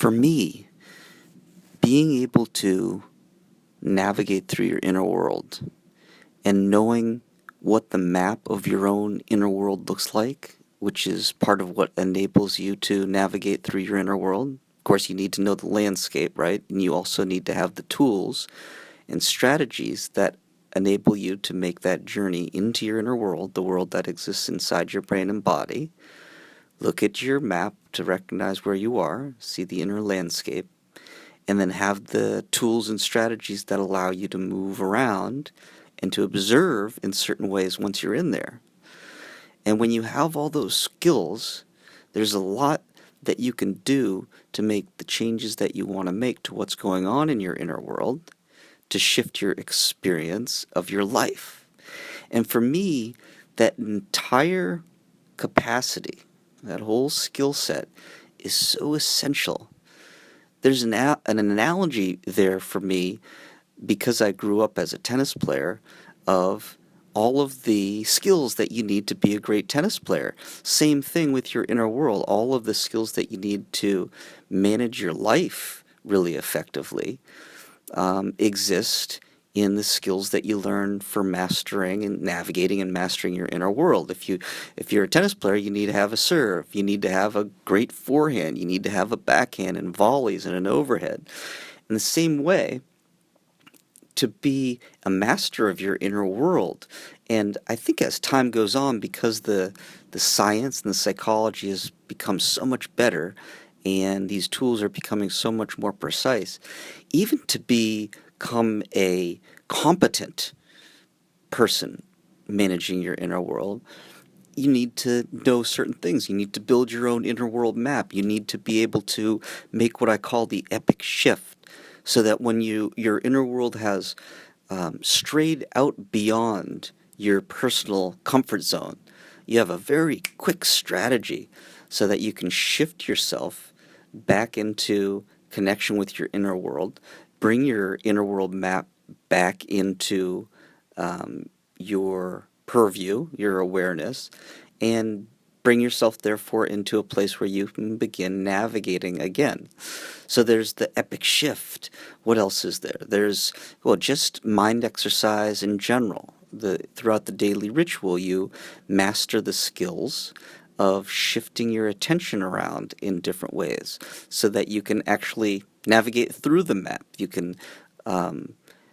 For me, being able to navigate through your inner world and knowing what the map of your own inner world looks like, which is part of what enables you to navigate through your inner world. Of course, you need to know the landscape, right? And you also need to have the tools and strategies that enable you to make that journey into your inner world, the world that exists inside your brain and body. Look at your map to recognize where you are, see the inner landscape, and then have the tools and strategies that allow you to move around and to observe in certain ways once you're in there. And when you have all those skills, there's a lot that you can do to make the changes that you want to make to what's going on in your inner world to shift your experience of your life. And for me, that entire capacity, that whole skill set is so essential. There's an analogy there for me because I grew up as a tennis player of all of the skills that you need to be a great tennis player. Same thing with your inner world. All of the skills that you need to manage your life really effectively exist in the skills that you learn for mastering and navigating and mastering your inner world. If you're a tennis player, you need to have a serve. You need to have a great forehand. You need to have a backhand and volleys and an overhead. In the same way, to be a master of your inner world. And I think as time goes on, because the science and the psychology has become so much better and these tools are becoming so much more precise, even to become a competent person managing your inner world, you need to know certain things. You need to build your own inner world map. You need to be able to make what I call the epic shift, so that when your inner world has strayed out beyond your personal comfort zone, you have a very quick strategy so that you can shift yourself back into connection with your inner world, bring your inner world map back into your purview, your awareness, and bring yourself therefore into a place where you can begin navigating again. So there's the epic shift. What else is there? There's, well, just mind exercise in general. Throughout the daily ritual, you master the skills of shifting your attention around in different ways so that you can actually navigate through the map. You can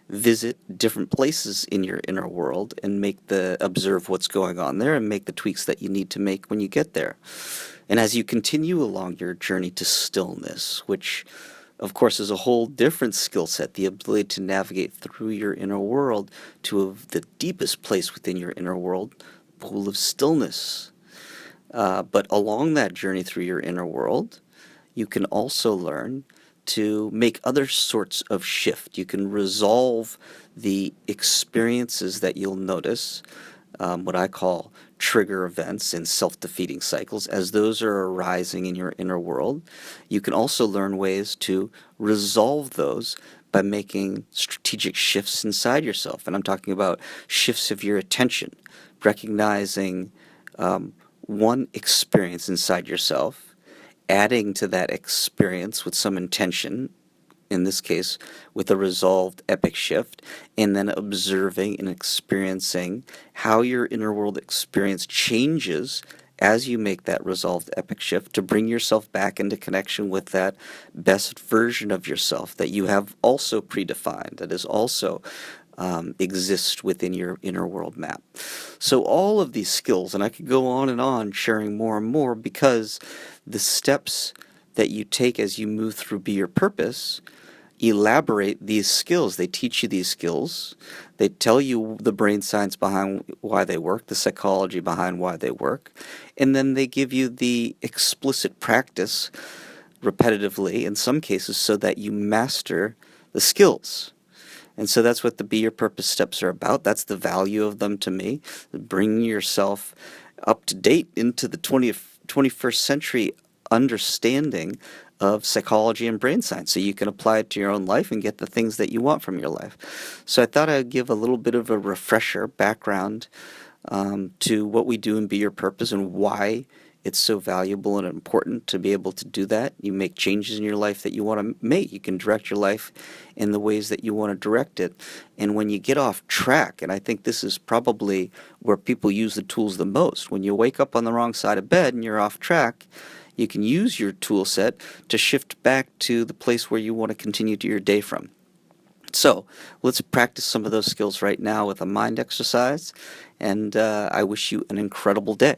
visit different places in your inner world and observe what's going on there and make the tweaks that you need to make when you get there. And as you continue along your journey to stillness, which of course is a whole different skill set, the ability to navigate through your inner world to the deepest place within your inner world, pool of stillness. But along that journey through your inner world, you can also learn to make other sorts of shift. You can resolve the experiences that you'll notice, what I call trigger events and self-defeating cycles, as those are arising in your inner world. You can also learn ways to resolve those by making strategic shifts inside yourself. And I'm talking about shifts of your attention, recognizing one experience inside yourself, adding to that experience with some intention, in this case with a resolved epic shift, and then observing and experiencing how your inner world experience changes as you make that resolved epic shift to bring yourself back into connection with that best version of yourself that you have also predefined, that is also exist within your inner world map. So all of these skills, and I could go on and on sharing more and more, because the steps that you take as you move through Be Your Purpose elaborate these skills. They teach you these skills. They tell you the brain science behind why they work, the psychology behind why they work, and then they give you the explicit practice repetitively in some cases so that you master the skills. And so that's what the Be Your Purpose steps are about. That's the value of them to me, bringing yourself up to date into the 21st century understanding of psychology and brain science, so you can apply it to your own life and get the things that you want from your life. So I thought I'd give a little bit of a refresher background to what we do in Be Your Purpose and why It's so valuable and important to be able to do that. You make changes in your life that you want to make. You can direct your life in the ways that you want to direct it. And when you get off track, and I think this is probably where people use the tools the most, when you wake up on the wrong side of bed and you're off track, you can use your tool set to shift back to the place where you want to continue to your day from. So let's practice some of those skills right now with a mind exercise, and I wish you an incredible day.